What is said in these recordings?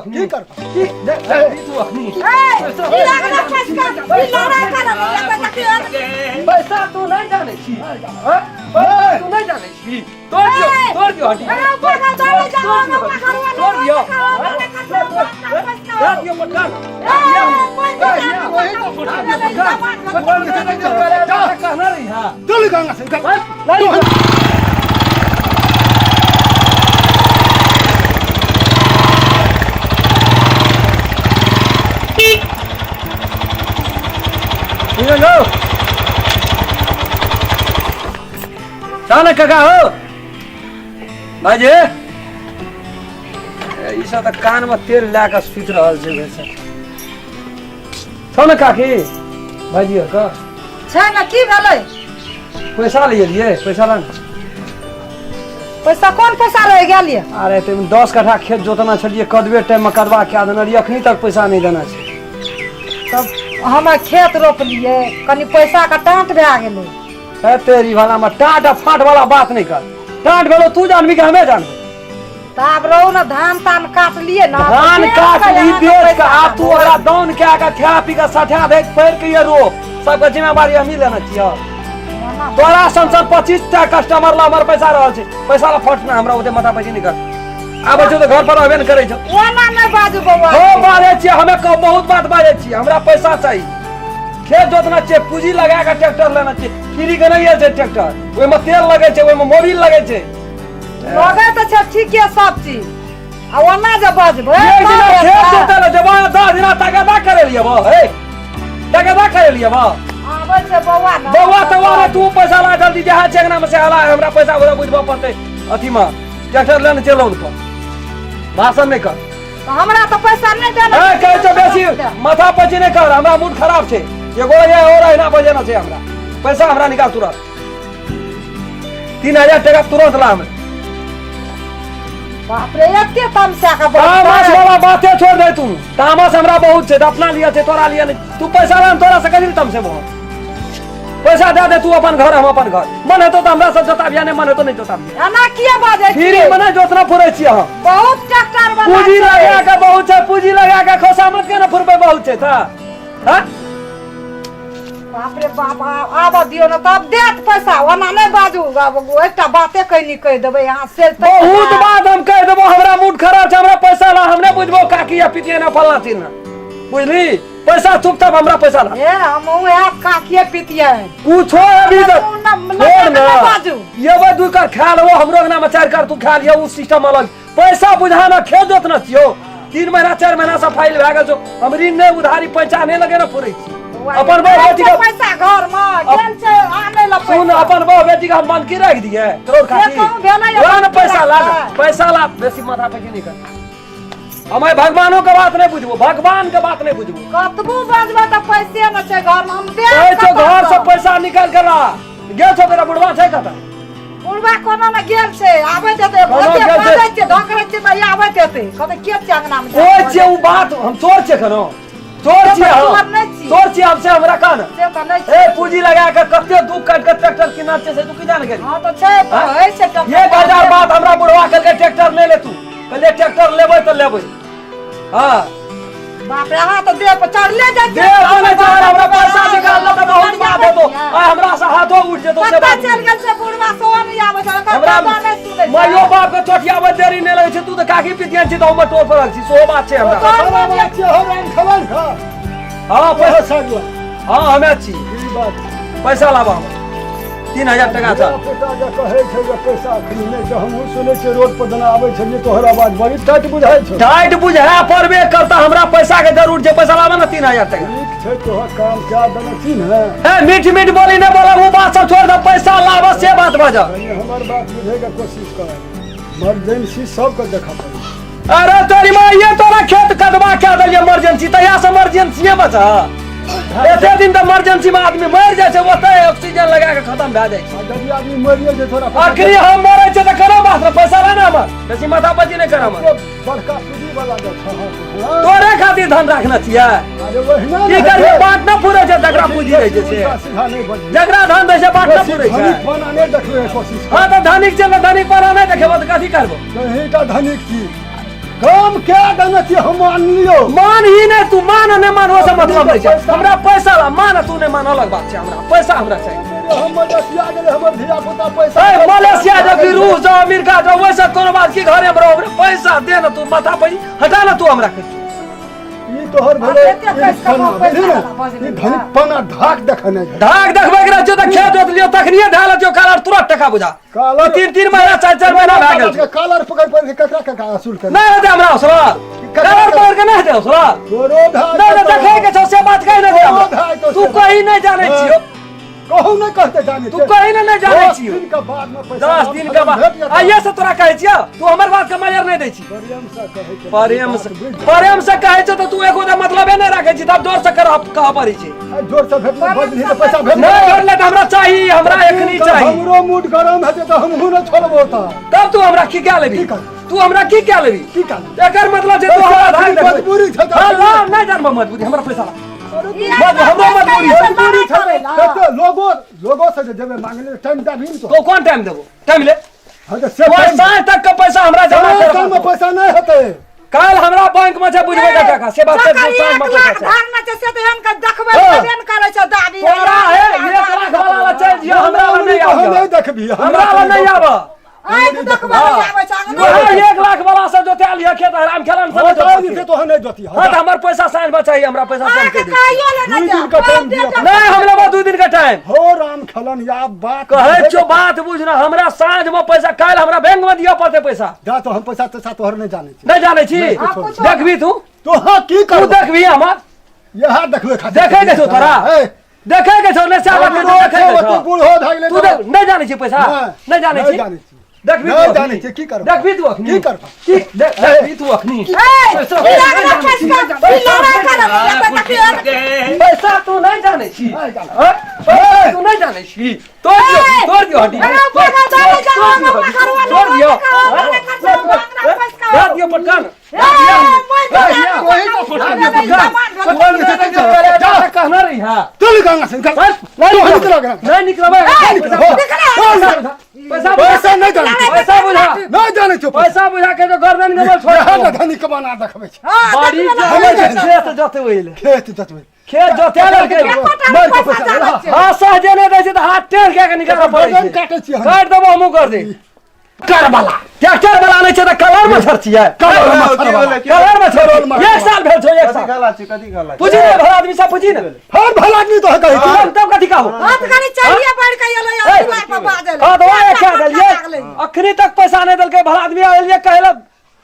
की कर की तू अखनी पैसा तू नहीं जाने छी तू नहीं जाने छी तोड़ दियो हटी तोड़ दियो पटका कहना रही हां चल गंगा से लो काका हो बाजे ई सब त कान में तेल ला के सुत रहल छै वैसे सोना काकी भाजी का छै ना की भेलै पैसा लिए पैसा ला पैसा कोन पैसा रह गेलिए अरे तुम 10 कट्ठा खेत जोतना छलिए कदबे टाइम में कदवा के देना रही अखनी तक पैसा नहीं देना छै तब हम खेत रोपलिए कनी पैसा का टांट भए गेलै है तेरी वाला में टाट फाट वाला बात नहीं कर टाट भेलो तू जानबी के हमें जानबी तब रहू ना धान तान काट लिए ना धान काट ली बेच के आ तू ओकरा दान के आके खा पी के सठा दे फेर के ये रो सबके जिम्मेवारी हम ही लेना चाहिए तोरा संसन 25 टा कस्टमर ला हमर पैसा रहल छै पैसा ला फट ना हमरा ओते माथा पैसा नहीं कर आबे छौ त घर पर रहबे न करै छौ ओना नै बाजू बौआ हो बाजे छी हमें बहुत बात बाजे छी हमरा पैसा चाहिए खेत जोतना छै पूंजी लगा के ट्रैक्टर लेना छै फ्री के नहीं छै ट्रैक्टर ओय में तेल लगे छै ओय में मोबिल लगे छै लगे त छै ठीक है सब चीज आ ओना जे बजबै खेत जोतले जबा 10 दिन तगदा करे लिए बा हे तगदा करे लिए बा आबै छै बौआ ना बौआ त वाला तू पैसा ला जल्दी जहां चेकना में से हाला हमरा पैसा ओरा बुझबा पड़ते अथी में ट्रैक्टर लेने चलो उनको भाषण नहीं कर हमरा तो पैसा नहीं देना ए कह तो बेसी माथा पची नहीं कर हमरा मूड खराब छे एगो ये और है ना बजेना छे हमरा पैसा हमरा निकाल तुरंत 3000 टका तुरंत ला हम बाप रे एते तमसा का तामस वाला बातें छोड़ दे तू तामस हमरा बहुत छे अपना लिया छे तोरा लिया नहीं तू पैसा ला तोरा से कहीं तमसे बहुत पैसा दे दे तू अपन घर हम अपन घर मन है तो हमरा सब जोता बिया नहीं मन है तो नहीं जोता बिया एना किया बाजे छी फिर मने जोतना फुरै छी हम बहुत ट्रैक्टर बना पूंजी लगा के बहुत है पूंजी लगा के खोसामत के ना फुरबे बहुत छे था हां बाप रे बाप आब दियो ना तब देत पैसा ओना नहीं बाजू एकटा बाते कहनी कह देबै यहां से बहुत बात हम कह देबो हमरा मूड खराब छै हमरा पैसा ला हमने बुझबो काकी या पितिए ना फलना थी ना बुझली पैसा चुप तब हमरा पैसा ला ए हम ओए काकिए पितिए पूछो अभी तो छोड़ ना बाजू ये वो दू कर खा लो हमरो ना में 4 कर तू खा लियो उ सिस्टम अलग पैसा बुझाना खेत जोतना छियो 3 महीना 4 महीना से फाइल भ गेल छो हम ऋण ने उधारी पैसा नहीं लगे ना फुरै छी अपन बहू बेटी के पैसा घर में गेल छै आने ला सुन अपन बहू बेटी के हम बंद की रख दिए करोड़ खाती ना पैसा ला बेसी माथा पे नहीं कर हमें भगवानों के बात नहीं बुझबो भगवान के बात नहीं बुझबो कतबो बाजबा त पैसे न छै घर में हम दे तो घर से पैसा निकाल कर ला गेल छो तेरा बुढ़वा छै कता बुढ़वा कोनो न गेल छै आबै देते भोजे बाजै छै ढोकरै छै त आबै देते कते के छै अंगना में ओ छै उ बात हम चोर छै कनो चोर छै हमसे हमरा कान ए पूंजी लगा के कते दुख काट के ट्रैक्टर किना छै से तू की जान गेली हां त छै होय छै ये बाजार बात हमरा बुढ़वा के ट्रैक्टर ले ले तू कहले ट्रैक्टर लेबै त लेबै हां बाप रे हां त देह पर चढ़ले जाय दे बने चढ़ हमरा पैसा निकाल ल त बहुत बात हेतो आ हमरा से हाथो उठ जेतो से बात चल गेल से बुढ़वा सोन आबै छै हमरा मायो बाप के चोटिया में देरी नहीं लगे छै तू त काकी पितियन छी त हम टोल पर छी सो बात छै हमरा हां पैसा हां हमें छी ई बात पैसा लाबा 3000 टका था पिता जे कहै छै जे पैसा अखनी नहीं त हमहु सुनै छै रोड पर जना आबै छै तोहर आवाज बड़ी टाइट बुझाय छै टाइट बुझा परबे करता हमरा पैसा के जरूर छै पैसा लाबा ना 3000 टका ठीक छै तोहर काम क्या देना छी न ए मीठ मीठ बोली नहीं बोला वो बात सब छोड़ दे पैसा लाबा से बात बजा हमर बात बुझे के कोशिश कर इमरजेंसी सब के देखा पड़े अरे तेरी मां ये तोरा खेत कदवा के दे इमरजेंसी तया से इमरजेंसी बचा एते दिन त इमरजेंसी में आदमी मर जाय छै ओते ऑक्सीजन लगा के खत्म भ जाय छै यदि आदमी मरिए जे थोड़ा आखिरी हम मरै छै त करो बात पैसा लेना हमर बेसी माथा पची नहीं कर हमर बड़का पूंजी वाला जे छ तोरे खातिर धन रखना छियै अरे वहिना की करबे बात न पूरे छै जकरा पूंजी रहै छै से सीधा नहीं बज जकरा धन दै छै बात न पूरे छै बना नहीं देखबे कोशिश हां त धनिक छै धनिक पर नहीं देखेबो त कथि करबो कहीं का धनिक की काम क्या देना चाहिए हम मान लियो मान ही नहीं तू मान नहीं मान वो से मतलब नहीं छै हमरा पैसा ला मान तू नहीं मान अलग बात छै हमरा पैसा हमरा चाहिए हम मलेशिया गेले हमर धिया पुता पैसा ए मलेशिया जो कि रूस जो अमेरिका जो वैसे कोनो बात की घरे में रहो पैसा दे ना तू माथा पे हटा ना तू हमरा के ई तोहर भले ई धनिपना धाक देखने धाक देखबे के जो त खेत जोत लियो तखनिए ढाल जो कालर तुरंत टका बुझा कालर 3 महीना 4 महीना भए गेल कालर पकड़ के ककरा का असूल कर नहीं दे हमरा हौसला कालर पकड़ के नहीं दे हौसला गोरोधा नहीं देखे के छौ से बात कहि नहीं दे तू कहीं नहीं जाने छियो कहू नहीं कहते जाने तू कहीं नहीं जाने छियो 10 दिन का बाद में पैसा 10 दिन के बाद आइए से तोरा कहै छियो तू हमर बात के मजर नहीं दै छी प्रेम से कहै छ त तू एको दे मतलबे नहीं राखै छी तब जोर से कह पड़ी छी जोर से भेट बजनी तो पैसा भेट नहीं कर ले हमरा चाहिए हमरा एखनी चाहिए हमरो मूड गरम हेते तो हमहु न छोड़बो त तब तू हमरा की क्या लेबी तू हमरा की क्या लेबी की कर एकर मतलब जे तू हमरा धाक मजबूरी छ हां ला नहीं जान मजबूरी हमरा पैसा ला हमरो मजबूरी छ लोगो से जब मांगले टाइम दाबी तो कौन टाइम देबो टाइम ले हां तो से साँझ तक का पैसा हमरा जमा कर में पैसा नहीं होते काल हमरा बैंक में से बुझबे का टका से बात से साँझ में पैसा छै धान में से तो हम का देखबे तबे न करे छ दाबी तोरा है 1 लाख वाला चल जियो हमरा ला नहीं आबो नहीं देखबी हमरा ला नहीं आबो आइ तो देखबे आबै छ वहाँ 1 लाख वाला से जो त्याल ये खेत हराम खेलन सब से तो नहीं जोती हां तो हमर पैसा साँझ में चाहिए हमरा पैसा साँझ के दे काइयो ले न जा का टाइम दिया नहीं हमरा बा 2 दिन का टाइम हो राम खलन या बात कहे छो बात बुझना हमरा साँझ में पैसा काल हमरा बैंक में दियो पड़ते पैसा जा तो हम पैसा तो तोहर नहीं जाने छी नहीं जाने छी देखबी तू तो हां की तू कर देखबी हमर यहां देखबे खातिर देखे के छो तोरा देखे के छो ने चावल के देखे के छो बूढ़ हो धागले तू नहीं जाने छी पैसा नहीं जाने छी देखबी नहीं तू जाने छी की कर देखबी तू अखनी की कर की देखबी तू अखनी पैसा तू नहीं जाने छी तू नहीं जाने छी तोड़ दियो हड्डी तोड़ दियो पटकान कहना रही है चल गंगा से नहीं निकलबे पैसा नहीं जाने पैसा बुझा नहीं जाने छी पैसा बुझा के जो गर्दन गबल छोड़ यहां धनी के बना देखबे छी बाड़ी खेत जोते होइले खेत जतबे खेत जोते लगे मार के पैसा हां सहजे नहीं दै छै त हाथ टेढ़ के निकाल पड़ै छै काटे छी हम काट देबो हमहु कर दे कर वाला ट्रैक्टर वाला नहीं छै त कलर में छरचिए कलर में छोड़ 1 साल भेल छो 1 साल गला छी कथि गला पूजी ने भला आदमी सब पूजी ने हर भला आदमी तो है कही तब कथि कहू हाथ गाड़ी चाहिए पड़ के एलो यार दुआर पर बाजल हां तो ये क्या गलिए अखनी तक पैसा नहीं देलके भला आदमी आइलिए कहला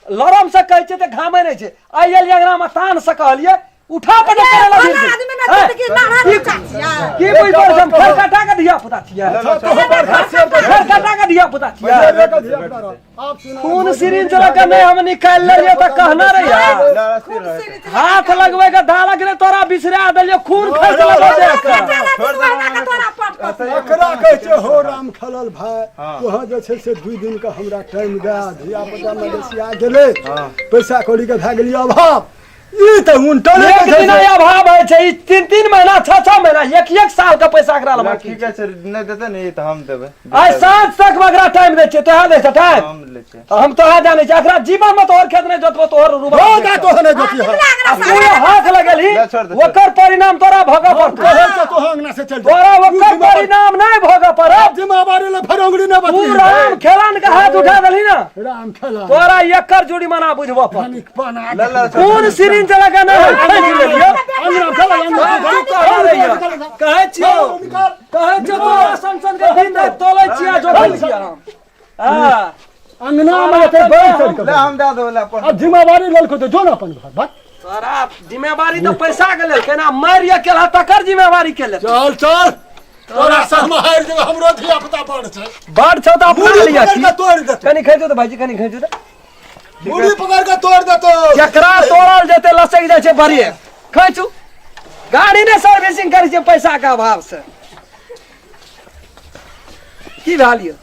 लरम से कहै छै त घामे नहीं छै आइलिए अंगना में तान से कहलिए उठा पटक करे लगी आदमी ना तो की नारा चाहिए की कोई पर हम घर काटा के दिया पुता छिया घर काटा के दिया पुता छिया आप खून सिरिंज लगा नहीं हम निकाल लेलिए त कहना रे यार हाथ लगवे के धा लगले तोरा बिसरा देलिए खून खर्च लगा दे एकरा कहै छै हो राम खलल भाई वहां जे छै से 2 दिन का हमरा टाइम दे धिया पुता मलेशिया गेले पैसा कौड़ी के भ गेलिए अभाव ई त उनटले एक दिन अभाव है छै 3 महीना 6 महीना 1 साल का पैसा एकरा लबा ठीक है सर नहीं देते नहीं तो हम देबे आज साँझ तक मगरा टाइम दे छै तोहा दे छै टाइम हम ले छै हम तोहा जाने छै एकरा जीवन में तोहर खेत नहीं जोतबो तोहर रुबा हो जा तो नहीं जोती है पूरा हाथ लगली ओकर परिणाम तोरा भोग पड़त कहै छै तो अंगना से चल तोरा ओकर परिणाम नहीं भोग पड़त जिम्मेवारी ले फरंगड़ी न बती तू राम खेलन के हाथ उठा देली ना राम खेला तोरा एकर जुर्माना बुझबो पर धनिक बना खून सिरिंज लगा नहीं खै लेलियो अंगना खेला कहै छियो कहै छियो तोरा संसन के दिन रात तोलै छिया जोतल छिया हम हां अंगना में ते बैठ ले हम दे दो ले अपन अब जिम्मेवारी लेल को तो जो न अपन बात तोरा जिम्मेवारी तो पैसा के लेल केना मारिया केला तकर जिम्मेवारी के लेल चल चल तोरा समाहर जे हमरो धिया पुता बढ़ छै बड़ छौ त अपना लिया छी तोड़ दे कनी खैजो त भाईजी कनी खैजो त मुड़ी पकड़ के तोड़ दे तो केकरा तोड़ल जेते लसक जाय छै बड़िए खैचू गाड़ी ने सर्विसिंग करै छै पैसा के अभाव से की भए लियो